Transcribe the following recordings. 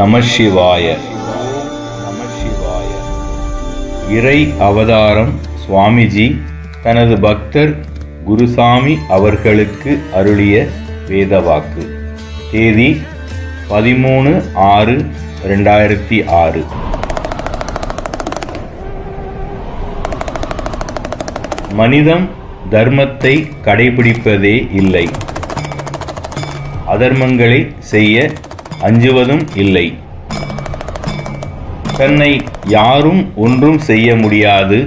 நமசிவாய. இறை அவதாரம் சுவாமிஜி தனது பக்தர் குருசாமி அவர்களுக்கு அருளிய வேதவாக்கு. தேதி 13/6/2006. மனிதம் தர்மத்தை கடைபிடிப்பதே இல்லை, அதர்மங்களை செய்ய அஞ்சுவதும் இல்லை. தன்னை யாரும் ஒன்றும் செய்ய முடியாது,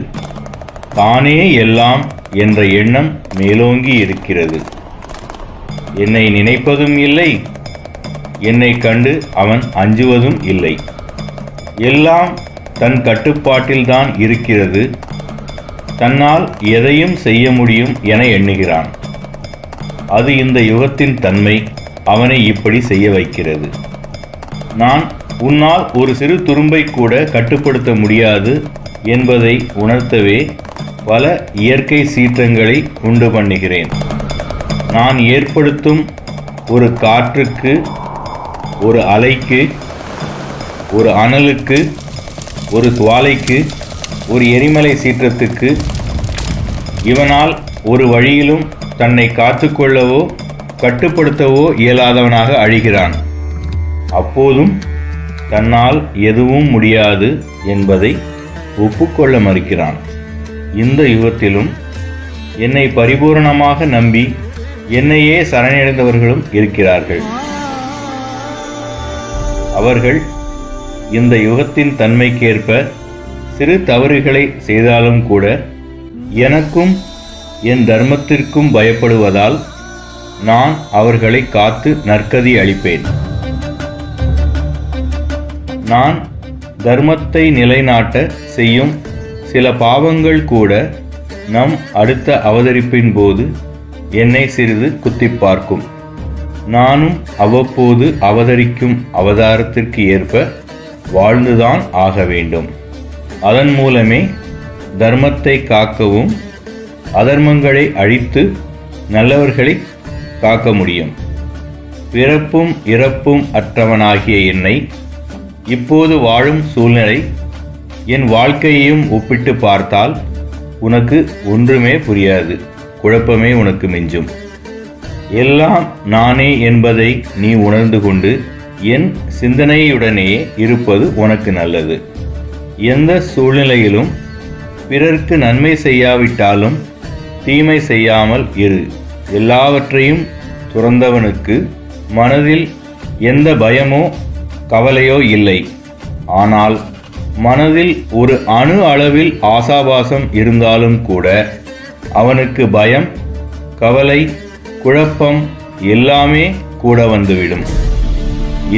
தானே எல்லாம் என்ற எண்ணம் மேலோங்கி இருக்கிறது. என்னை நினைப்பதும் இல்லை, என்னை கண்டு அவன் அஞ்சுவதும் இல்லை. எல்லாம் தன் கட்டுப்பாட்டில்தான் இருக்கிறது, தன்னால் எதையும் செய்ய முடியும் என எண்ணுகிறான். அது இந்த யுகத்தின் தன்மை அவனை இப்படி செய்ய வைக்கிறது. உன்னால் ஒரு சிறு துரும்பை கூட கட்டுப்படுத்த முடியாது என்பதை உணர்த்தவே பல இயற்கை சீற்றங்களை உண்டு பண்ணுகிறேன். நான் ஏற்படுத்தும் ஒரு காற்றுக்கு, ஒரு அலைக்கு, ஒரு அனலுக்கு, ஒரு சுவாலைக்கு, ஒரு எரிமலை சீற்றத்துக்கு இவனால் ஒரு வழியிலும் தன்னை காத்துக்கொள்ளவோ கட்டுப்படுத்தவோ இயலாதவனாக அழிகிறான். அப்போதும் தன்னால் எதுவும் முடியாது என்பதை ஒப்புக்கொள்ள மறுக்கிறான். இந்த யுகத்திலும் என்னை பரிபூரணமாக நம்பி என்னையே சரணடைந்தவர்களும் இருக்கிறார்கள். அவர்கள் இந்த யுகத்தின் தன்மைக்கேற்ப சிறு தவறுகளை செய்தாலும் கூட எனக்கும் என் தர்மத்திற்கும் பயப்படுவதால் நான் அவர்களை காத்து நற்கதி அளிப்பேன். நான் தர்மத்தை நிலைநாட்ட செய்யும் சில பாவங்கள் கூட நம் அடுத்த அவதரிப்பின் போது என்னை சிறிது குத்தி பார்க்கும். நானும் அவ்வப்போது அவதரிக்கும் அவதாரத்திற்கு ஏற்ப வாழ்ந்துதான் ஆக வேண்டும். அதன் மூலமே தர்மத்தை காக்கவும் அதர்மங்களை அழித்து நல்லவர்களை காக்க முடியும். பிறப்பும் இறப்பும் அற்றவனாகிய என்னை இப்போது வாழும் சூழ்நிலை என் வாழ்க்கையையும் ஒப்பிட்டு பார்த்தால் உனக்கு ஒன்றுமே புரியாது, குழப்பமே உனக்கு மிஞ்சும். எல்லாம் நானே என்பதை நீ உணர்ந்து கொண்டு என் சிந்தனையுடனேயே இருப்பது உனக்கு நல்லது. எந்த சூழ்நிலையிலும் பிறர்க்கு நன்மை செய்யாவிட்டாலும் தீமை செய்யாமல் இரு. எல்லாவற்றையும் துறந்தவனுக்கு மனதில் எந்த பயமோ கவலையோ இல்லை. ஆனால் மனதில் ஒரு அணு அளவில் ஆசாபாசம் இருந்தாலும் கூட அவனுக்கு பயம், கவலை, குழப்பம் எல்லாமே கூட வந்துவிடும்.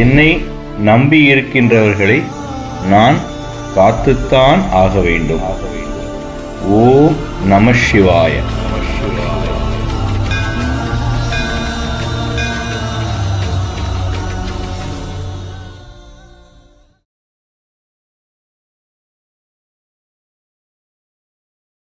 என்னை நம்பி இருக்கின்றவர்களை நான் காத்துத்தான் ஆக வேண்டும். ஓம் நமசிவாய.